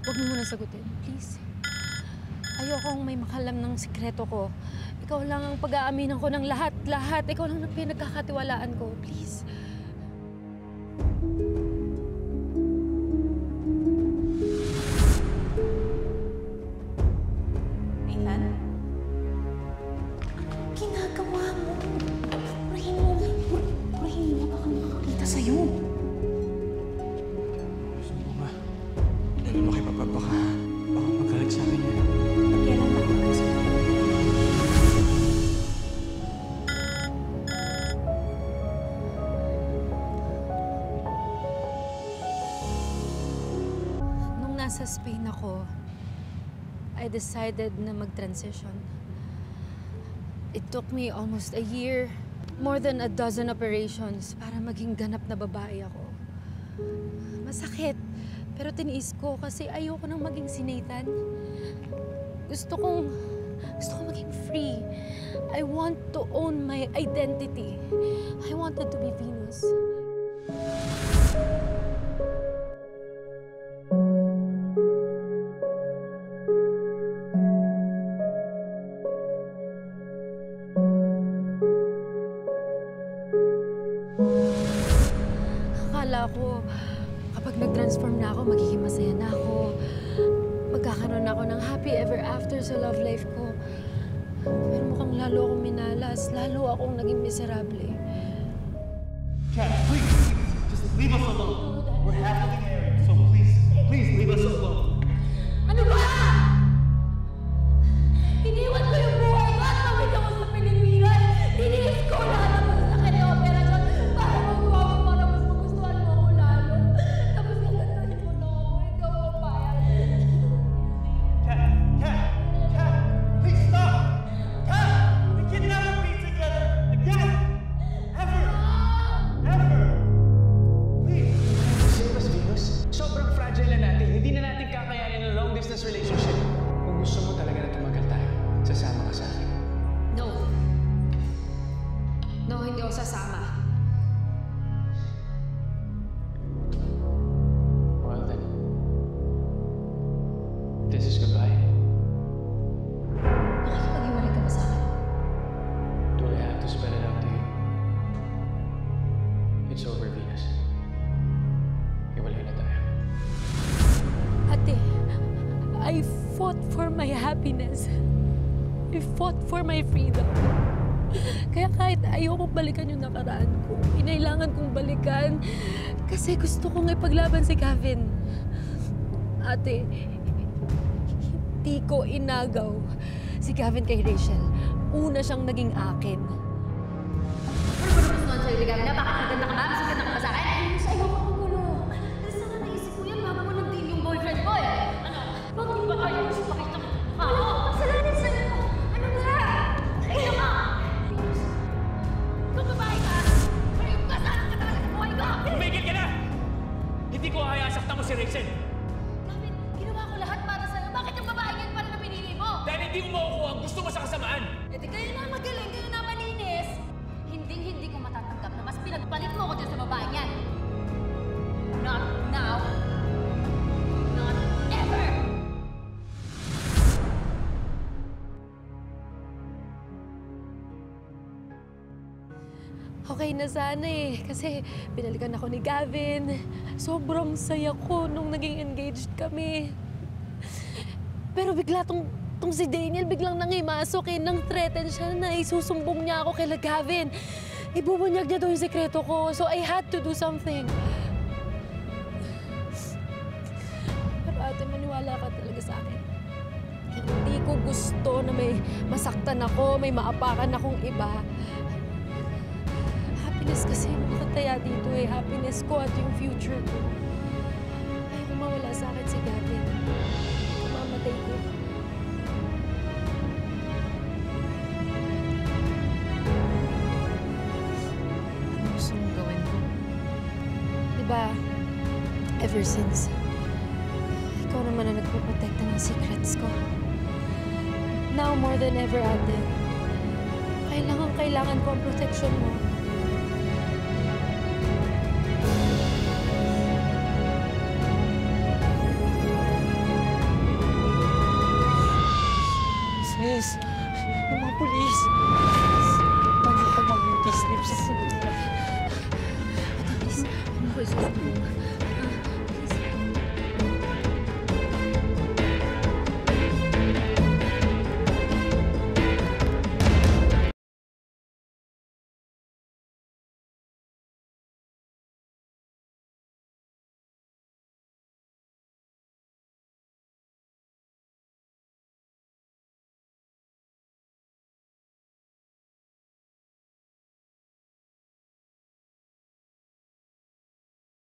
Huwag mo muna sagutin, please. Ayokong may makalam ng sikreto ko. Ikaw lang ang pag-aaminan ko ng lahat. Ikaw lang ang pinagkakatiwalaan ko, please. Nathan? Anong ginagawa mo? Purahin mo. Purahin mo. Baka makakita sa'yo. Gusto mo ba? Lalo mo kay Papa, baka magalit sa akin yan. Kailan makakita Nung nasa Spain ako, I decided na mag-transition. It took me almost a year, more than a dozen operations para maging ganap na babae ako. Masakit, pero tiniis ko kasi ayoko nang maging si Nathan. Gusto kong maging free. I want to own my identity. I wanted to be Venus. Akala ko, kapag nag-transform na ako, magiging masaya na ako. Magkakaroon ako ng happy ever after sa love life ko. Pero mukhang lalo akong minalas, lalo akong naging miserable. Kat, please, just leave us alone. We're happily married, so please leave us alone. Ano ba? Iniwan ko yung buhay ko at tawid ako sa Pilipinas. Tiniis ko lahat ng masakit na operasyon para magbago, para mas magustuhan mo ako lalo. Tapos kagandahin mo na ako, hindi ako papayag. Kat, please stop. Kat, we can never be together again. Ever. Please. Serious, Venus? Sobrang fragile na natin. Hindi na natin kakayanin ng long-distance relationship. Kung gusto mo talaga na tumagal tayo, sasama ka sa akin. No. No, hindi ako sasama. Well then, this is goodbye. Nakikipag-iwalay ka ba sa akin? Do I have to spell it out to you? It's over, Venus. Iwalay na tayo. Ate, I fought for my happiness. I fought for my freedom. Kaya kahit ayoko balikan yung nakaraan ko, kinailangan kong balikan kasi gusto kong ipaglaban si Gavin. Ate, hindi ko inagaw si Gavin kay Rachel. Una siyang naging akin. Ano ba naman gusto sa'yo, Ligam? Napakaganda ka ba? Mas maganda ka ba sa akin? Sa iyo ko magulo. Kasi sana naisip ko yan bago mo nag-deal yung boyfriend ko eh. Ano? Bakit ba ayaw mo siya pakita mo? Ano? Kasalanan sa'yo. Ano ba? Ay, naman! Kung babae ka, kayo kasalanan ka talaga sa buhay ko! Tumigil ka na! Hindi ko hayaan saktan mo si Rachel. Gavin, ginawa ko lahat para sa'yo. Bakit yung babae yan pa rin ang pinili mo? Dahil hindi mo makukuha ang gusto mo sa kasamaan. E di kayo na magaling, kayo na malinis. Hindi ko matatanggap na mas pinagpalit mo ko dyan sa babae yan. Not now. Not ever! Okay na sana eh, kasi binalikan ako ni Gavin. Sobrang saya ko nung naging engaged kami. Pero bigla tong si Daniel biglang nangimasok eh, nang threaten siya na isusumbong niya ako kay Gavin. Ibubunyag niya daw yung sekreto ko, so I had to do something. Pero ate, maniwala ka talaga sa akin. Hindi ko gusto na may masaktan ako, may maapakan akong iba. Happiness kasi yung nakataya dito eh. Happiness ko at yung future ko. Ayaw mawala sa akin si Gavin. Mamatay ko. Ano gusto mong gawin ko? Diba, ever since, ikaw naman ang nagpoprotekta ng secrets ko. Now more than ever, ate, kailangan ko ang protection mo.